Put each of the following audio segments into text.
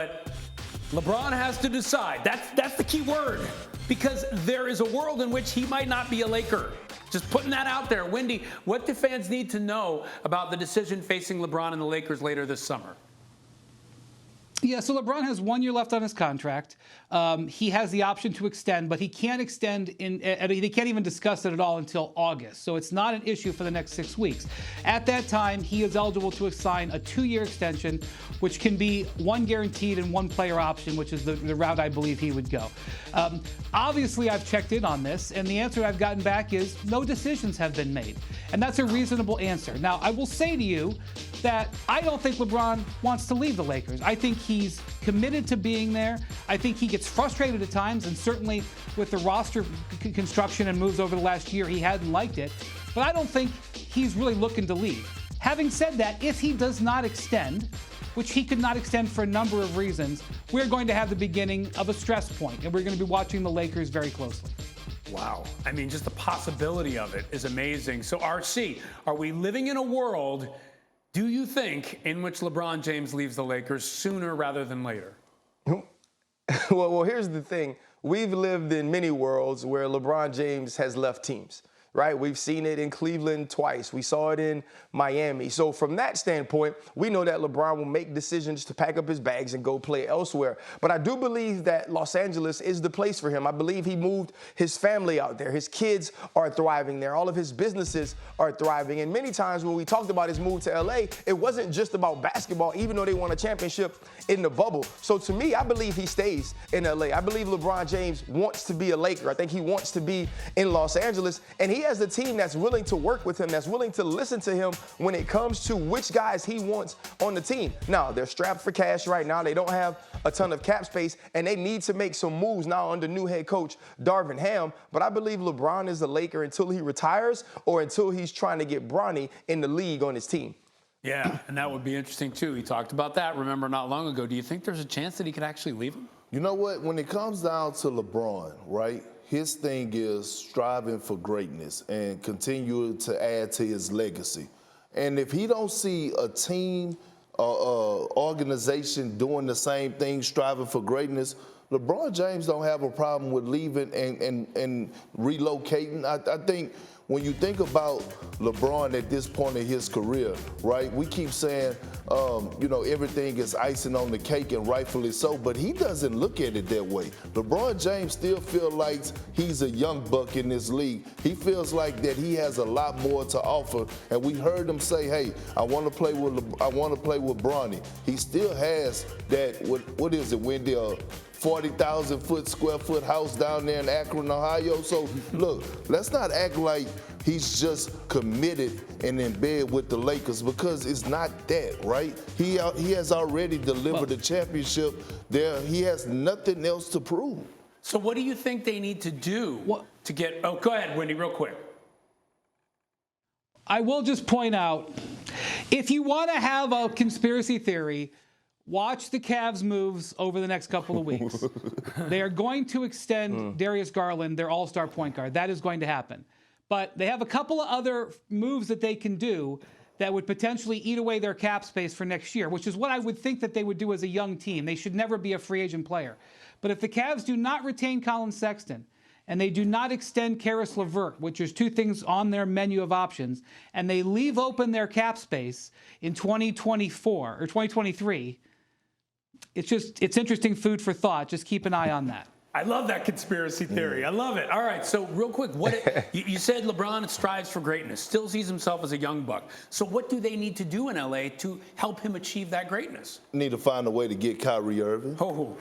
But LeBron has to decide. That's the key word, because there is a world in which he might not be a Laker. Just putting that out there. Wendy, what do fans need to know about the decision facing LeBron and the Lakers later this summer? Yeah, so LeBron has 1 year left on his contract. He has the option to extend, but he can't extend they can't even discuss it at all until August. So it's not an issue for the next 6 weeks. At that time, he is eligible to sign a 2-year extension, which can be 1 guaranteed and 1 player option, which is the route I believe he would go. Obviously, I've checked in on this, and the answer I've gotten back is no decisions have been made. And that's a reasonable answer. Now, I will say to you that I don't think LeBron wants to leave the Lakers. I think he's committed to being there. I think he gets frustrated at times, and certainly with the roster construction and moves over the last year, he hadn't liked it. But I don't think he's really looking to leave. Having said that, if he does not extend, which he could not extend for a number of reasons, we're going to have the beginning of a stress point, and we're going to be watching the Lakers very closely. Wow. I mean, just the possibility of it is amazing. So, RC, are we living in a world, do you think, in which LeBron James leaves the Lakers sooner rather than later? Well, here's the thing. We've lived in many worlds where LeBron James has left teams, right? We've seen it in Cleveland twice. We saw it in Miami. So from that standpoint, we know that LeBron will make decisions to pack up his bags and go play elsewhere. But I do believe that Los Angeles is the place for him. I believe he moved his family out there. His kids are thriving there. All of his businesses are thriving. And many times when we talked about his move to LA, it wasn't just about basketball, even though they won a championship in the bubble. So to me, I believe he stays in LA. I believe LeBron James wants to be a Laker. I think he wants to be in Los Angeles. And he has a team that's willing to work with him, that's willing to listen to him when it comes to which guys he wants on the team. Now, they're strapped for cash right now. They don't have a ton of cap space, and they need to make some moves now under new head coach Darvin Ham. But I believe LeBron is a Laker until he retires or until he's trying to get Bronny in the league on his team. Yeah, and that would be interesting, too. He talked about that, remember, not long ago. Do you think there's a chance that he could actually leave him? You know what? When it comes down to LeBron, right, his thing is striving for greatness and continue to add to his legacy. And if he don't see a team, organization doing the same thing, striving for greatness, LeBron James don't have a problem with leaving and relocating. I think when you think about LeBron at this point in his career, right, we keep saying, everything is icing on the cake, and rightfully so, but he doesn't look at it that way. LeBron James still feels like he's a young buck in this league. He feels like that he has a lot more to offer, and we heard him say, hey, I want to play with Bronny. He still has that, what is it, Wendy, 40,000 square foot house down there in Akron, Ohio. So look, let's not act like he's just committed and in bed with the Lakers, because it's not that, right? He has already delivered a championship there. He has nothing else to prove. So what do you think they need to do to get – oh, go ahead, Wendy, real quick. I will just point out, if you want to have a conspiracy theory, watch the Cavs' moves over the next couple of weeks. They are going to extend Darius Garland, their all-star point guard. That is going to happen. But they have a couple of other moves that they can do that would potentially eat away their cap space for next year, which is what I would think that they would do as a young team. They should never be a free agent player. But if the Cavs do not retain Colin Sexton, and they do not extend Karis LeVert, which is 2 things on their menu of options, and they leave open their cap space in 2024 or 2023, it's interesting food for thought. Just keep an eye on that. I love that conspiracy theory. I love it. All right, so real quick, you said LeBron strives for greatness, still sees himself as a young buck. So what do they need to do in L.A. to help him achieve that greatness? Need to find a way to get Kyrie Irving.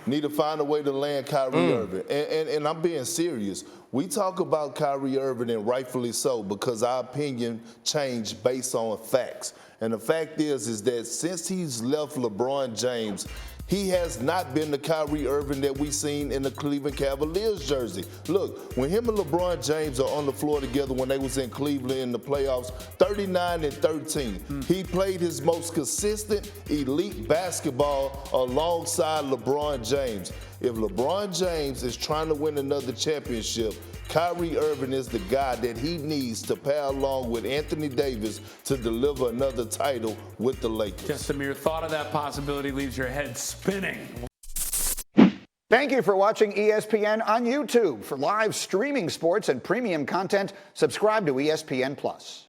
Need to find a way to land Kyrie Irving. And I'm being serious. We talk about Kyrie Irving, and rightfully so, because our opinion changed based on facts. And the fact is that since he's left LeBron James, he has not been the Kyrie Irving that we seen in the Cleveland Cavaliers jersey. Look, when him and LeBron James are on the floor together when they was in Cleveland in the playoffs, 39-13. He played his most consistent elite basketball alongside LeBron James. If LeBron James is trying to win another championship, Kyrie Irving is the guy that he needs to pair along with Anthony Davis to deliver another title with the Lakers. Just a mere thought of that possibility leaves your head spinning. Thank you for watching ESPN on YouTube. For live streaming sports and premium content, subscribe to ESPN+.